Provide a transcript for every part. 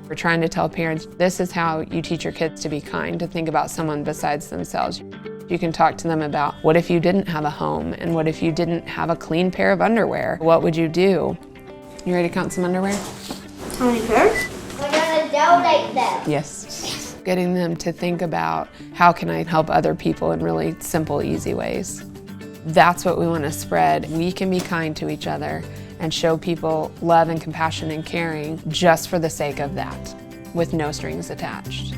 We're trying to tell parents, this is how you teach your kids to be kind, to think about someone besides themselves. You can talk to them about, what if you didn't have a home? And what if you didn't have a clean pair of underwear? What would you do? You ready to count some underwear? How many pairs? We're gonna donate them. Yes. Getting them to think about, how can I help other people in really simple, easy ways? That's what we want to spread. We can be kind to each other and show people love and compassion and caring just for the sake of that, with no strings attached.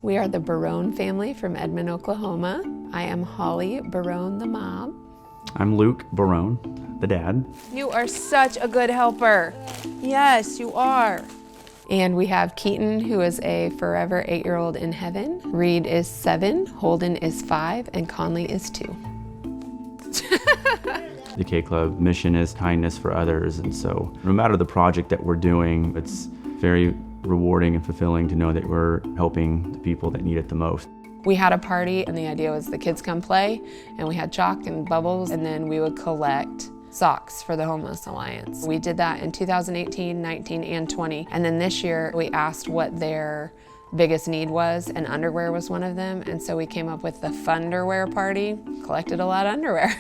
We are the Barrón family from Edmond, Oklahoma. I am Holly Barrón, the mom. I'm Luke Barrón, the dad. You are such a good helper. Yes, you are. And we have Keaton, who is a forever 8-year-old in heaven. Reed is 7, Holden is 5, and Conley is 2. The K-Club mission is kindness for others, and so no matter the project that we're doing, it's very rewarding and fulfilling to know that we're helping the people that need it the most. We had a party, and the idea was the kids come play, and we had chalk and bubbles, and then we would collect socks for the Homeless Alliance. We did that in 2018, 19, and 20. And then this year, we asked what their biggest need was, and underwear was one of them. And so we came up with the Funderwear Party, collected a lot of underwear.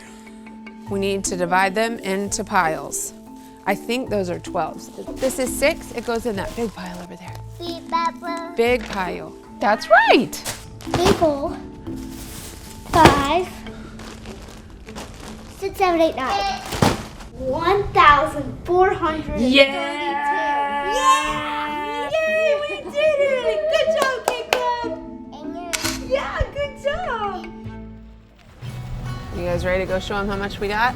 We need to divide them into piles. I think those are 12s. This is 6, it goes in that big pile over there. Big pile. That's right. 3, 4, 5, 6, 7, 8, 9. 1,432. Yeah! Yeah! Yay, we did it! Good job, K-Club! Yeah, good job! You guys ready to go show them how much we got?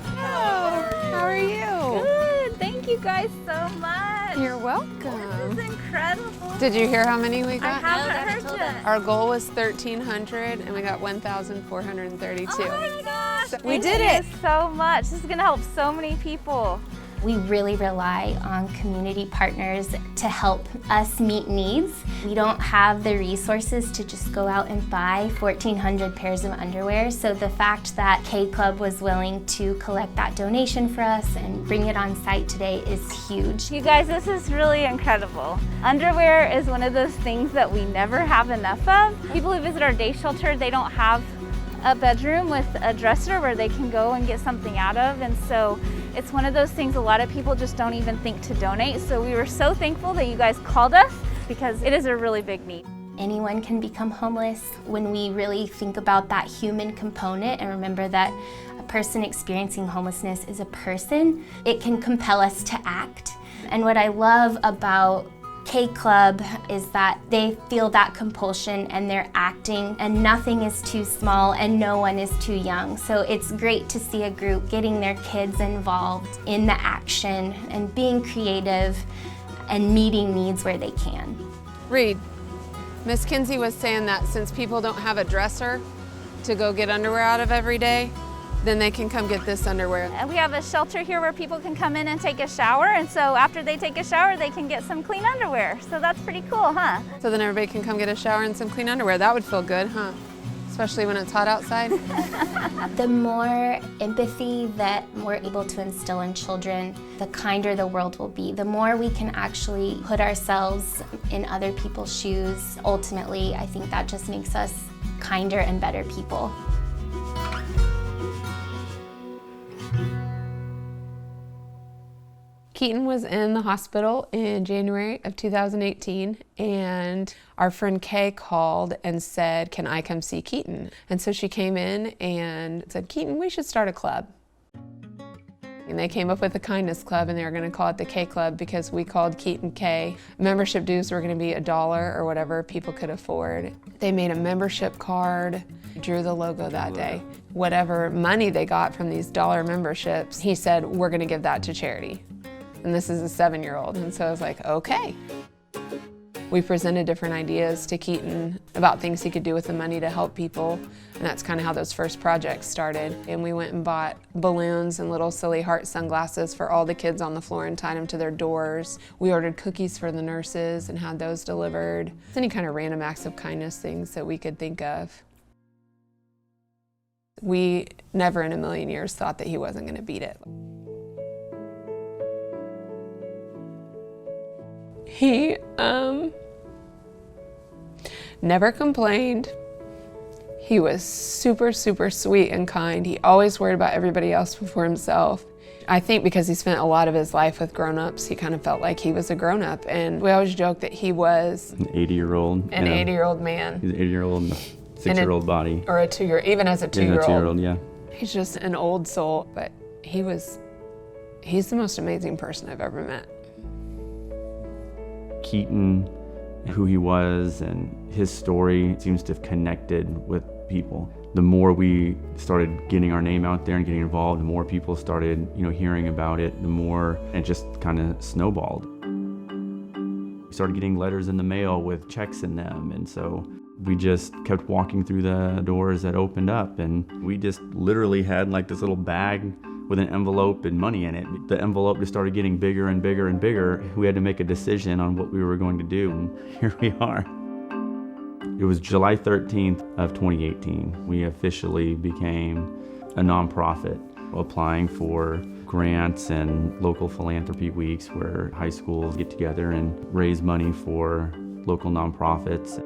Oh, how are you? Good. Thank you guys so much. You're welcome. This is incredible. Did you hear how many we got? I haven't heard yet. Our goal was 1,300 and we got 1,432. Oh my gosh. So we did Thank it. you so much. This is going to help so many people. We really rely on community partners to help us meet needs. We don't have the resources to just go out and buy 1,400 pairs of underwear, so the fact that K-Club was willing to collect that donation for us and bring it on site today is huge. You guys, this is really incredible. Underwear is one of those things that we never have enough of. People who visit our day shelter, they don't have a bedroom with a dresser where they can go and get something out of, and so it's one of those things a lot of people just don't even think to donate. So we were so thankful that you guys called us because it is a really big need. Anyone can become homeless. When we really think about that human component and remember that a person experiencing homelessness is a person, it can compel us to act. And what I love about K-Club is that they feel that compulsion and they're acting, and nothing is too small and no one is too young. So it's great to see a group getting their kids involved in the action and being creative and meeting needs where they can. Reed, Miss Kinsey was saying that since people don't have a dresser to go get underwear out of every day, then they can come get this underwear. And we have a shelter here where people can come in and take a shower, and so after they take a shower, they can get some clean underwear. So that's pretty cool, huh? So then everybody can come get a shower and some clean underwear. That would feel good, huh? Especially when it's hot outside. The more empathy that we're able to instill in children, the kinder the world will be. The more we can actually put ourselves in other people's shoes, ultimately, I think that just makes us kinder and better people. Keaton was in the hospital in January of 2018, and our friend Kay called and said, can I come see Keaton? And so she came in and said, Keaton, we should start a club. And they came up with the Kindness Club, and they were going to call it the K Club because we called Keaton K. Membership dues were going to be $1 or whatever people could afford. They made a membership card, drew the logo that day. Whatever money they got from these dollar memberships, he said, we're going to give that to charity. And this is a 7-year-old, and so I was like, okay. We presented different ideas to Keaton about things he could do with the money to help people, and that's kind of how those first projects started. And we went and bought balloons and little silly heart sunglasses for all the kids on the floor and tied them to their doors. We ordered cookies for the nurses and had those delivered. Any kind of random acts of kindness things that we could think of. We never in a million years thought that he wasn't going to beat it. He never complained. He was super, super sweet and kind. He always worried about everybody else before himself. I think because he spent a lot of his life with grown-ups, he kind of felt like he was a grown-up. And we always joke that he was An 80-year-old. an 80-year-old man. He's an 80-year-old in a 6-year-old body. Or a 2-year, even as a 2-year-old. Yeah, a 2-year-old, yeah. He's just an old soul, but he's the most amazing person I've ever met. Keaton, who he was and his story seems to have connected with people. The more we started getting our name out there and getting involved, the more people started, hearing about it, the more it just kind of snowballed. We started getting letters in the mail with checks in them, and so we just kept walking through the doors that opened up, and we just literally had like this little bag with an envelope and money in it. The envelope just started getting bigger and bigger and bigger. We had to make a decision on what we were going to do, and here we are. It was July 13th of 2018. We officially became a nonprofit, applying for grants and local philanthropy weeks where high schools get together and raise money for local nonprofits.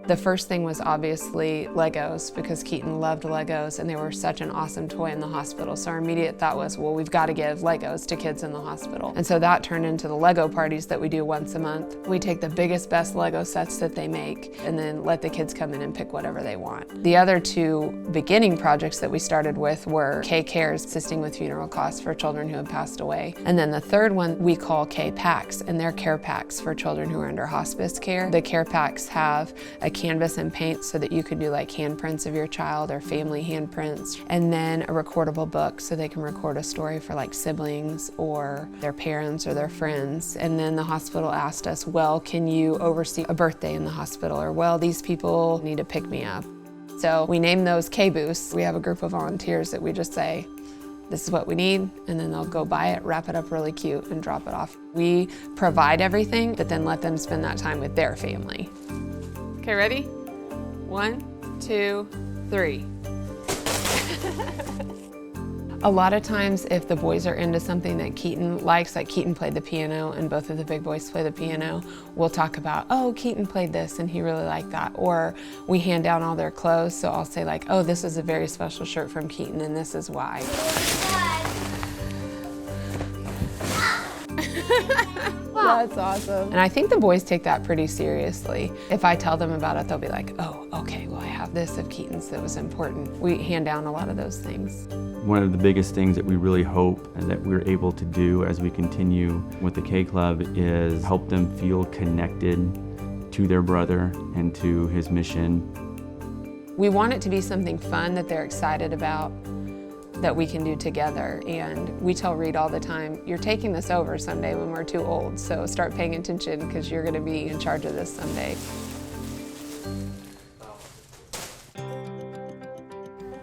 The first thing was obviously Legos, because Keaton loved Legos and they were such an awesome toy in the hospital. So our immediate thought was, well, we've got to give Legos to kids in the hospital. And so that turned into the Lego parties that we do once a month. We take the biggest, best Lego sets that they make and then let the kids come in and pick whatever they want. The other two beginning projects that we started with were K Cares, assisting with funeral costs for children who have passed away. And then the third one we call K Packs, and they're care packs for children who are under hospice care. The care packs have a canvas and paint so that you can do like handprints of your child or family handprints, and then a recordable book so they can record a story for like siblings or their parents or their friends. And then the hospital asked us, well, can you oversee a birthday in the hospital? Or, well, these people need to pick me up. So we name those K-Boosts. We have a group of volunteers that we just say, this is what we need, and then they'll go buy it, wrap it up really cute, and drop it off. We provide everything, but then let them spend that time with their family. Okay, ready? 1, 2, 3. A lot of times if the boys are into something that Keaton likes, like Keaton played the piano and both of the big boys play the piano, we'll talk about, oh, Keaton played this and he really liked that. Or we hand down all their clothes, so I'll say like, oh, this is a very special shirt from Keaton and this is why. That's awesome. And I think the boys take that pretty seriously. If I tell them about it, they'll be like, oh, okay, well, I have this of Keaton's that was important. We hand down a lot of those things. One of the biggest things that we really hope and that we're able to do as we continue with the K Club is help them feel connected to their brother and to his mission. We want it to be something fun that they're excited about, that we can do together. And we tell Reed all the time, you're taking this over someday when we're too old, so start paying attention because you're going to be in charge of this someday.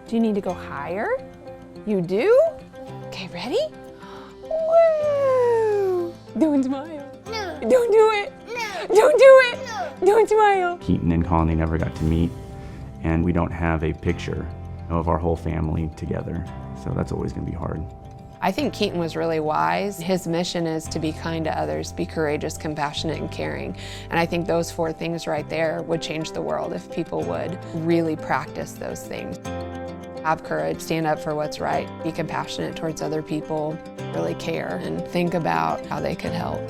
Do you need to go higher? You do? Okay, ready? Woo! Don't smile. No. Don't do it. No. Don't do it. No. Don't smile. Keaton and Conley never got to meet, and we don't have a picture of our whole family together, so that's always going to be hard. I think Keaton was really wise. His mission is to be kind to others, be courageous, compassionate, and caring. And I think those 4 things right there would change the world if people would really practice those things. Have courage, stand up for what's right, be compassionate towards other people, really care, and think about how they could help.